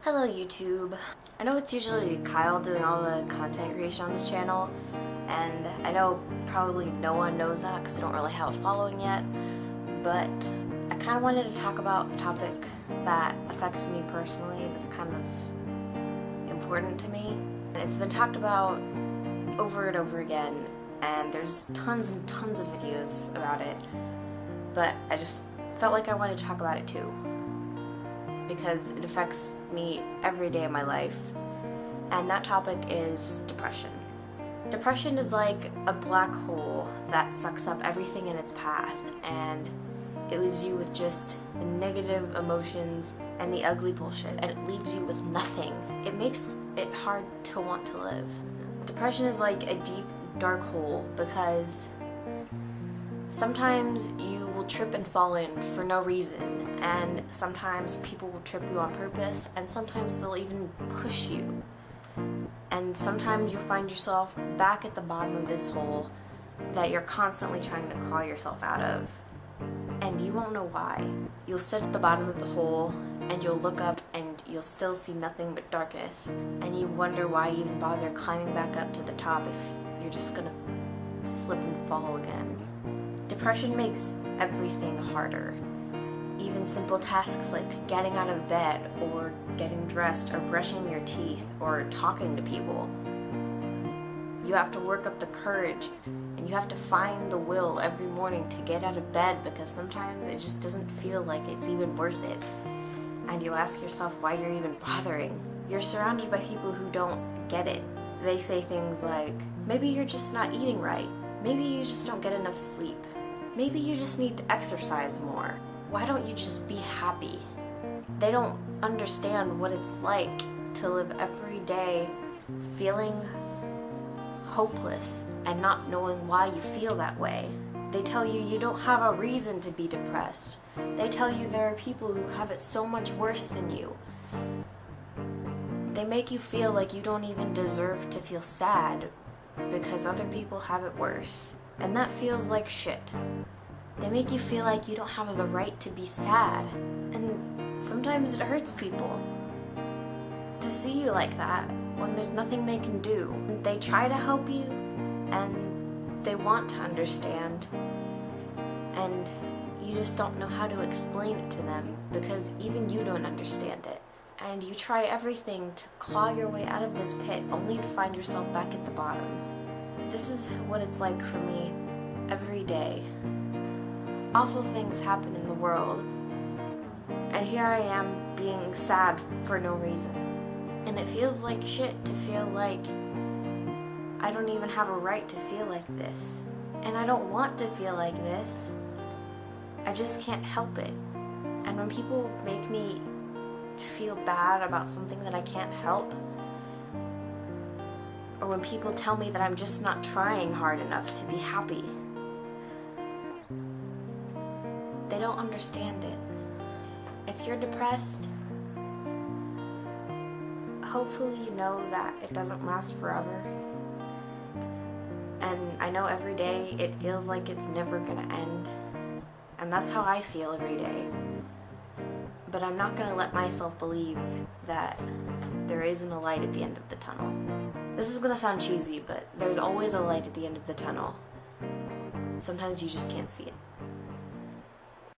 Hello YouTube. I know it's usually Kyle doing all the content creation on this channel, and I know probably no one knows that because I don't really have a following yet, but I kind of wanted to talk about a topic that affects me personally that's kind of important to me. It's been talked about over and over again, and there's tons and tons of videos about it, but I just felt like I wanted to talk about it too, because it affects me every day of my life, and that topic is depression. Depression is like a black hole that sucks up everything in its path, and it leaves you with just the negative emotions and the ugly bullshit, and it leaves you with nothing. It makes it hard to want to live. Depression is like a deep, dark hole because sometimes you will trip and fall in for no reason, and sometimes people will trip you on purpose, and sometimes they'll even push you. And sometimes you'll find yourself back at the bottom of this hole that you're constantly trying to claw yourself out of, and you won't know why. You'll sit at the bottom of the hole and you'll look up and you'll still see nothing but darkness, and you wonder why you even bother climbing back up to the top if you're just gonna slip and fall again. Depression makes everything harder. Even simple tasks like getting out of bed, or getting dressed, or brushing your teeth, or talking to people. You have to work up the courage, and you have to find the will every morning to get out of bed, because sometimes it just doesn't feel like it's even worth it. And you ask yourself why you're even bothering. You're surrounded by people who don't get it. They say things like, maybe you're just not eating right. Maybe you just don't get enough sleep. Maybe you just need to exercise more. Why don't you just be happy? They don't understand what it's like to live every day feeling hopeless and not knowing why you feel that way. They tell you you don't have a reason to be depressed. They tell you there are people who have it so much worse than you. They make you feel like you don't even deserve to feel sad because other people have it worse. And that feels like shit. They make you feel like you don't have the right to be sad. And sometimes it hurts people to see you like that when there's nothing they can do. They try to help you, and they want to understand, and you just don't know how to explain it to them because even you don't understand it. And you try everything to claw your way out of this pit only to find yourself back at the bottom. This is what it's like for me every day. Awful things happen in the world, and here I am being sad for no reason. And it feels like shit to feel like I don't even have a right to feel like this. And I don't want to feel like this. I just can't help it. And when people make me feel bad about something that I can't help, or when people tell me that I'm just not trying hard enough to be happy, they don't understand it. If you're depressed, hopefully you know that it doesn't last forever. And I know every day it feels like it's never gonna end. And that's how I feel every day. But I'm not gonna let myself believe that there isn't a light at the end of the tunnel. This is gonna sound cheesy, but there's always a light at the end of the tunnel. Sometimes you just can't see it.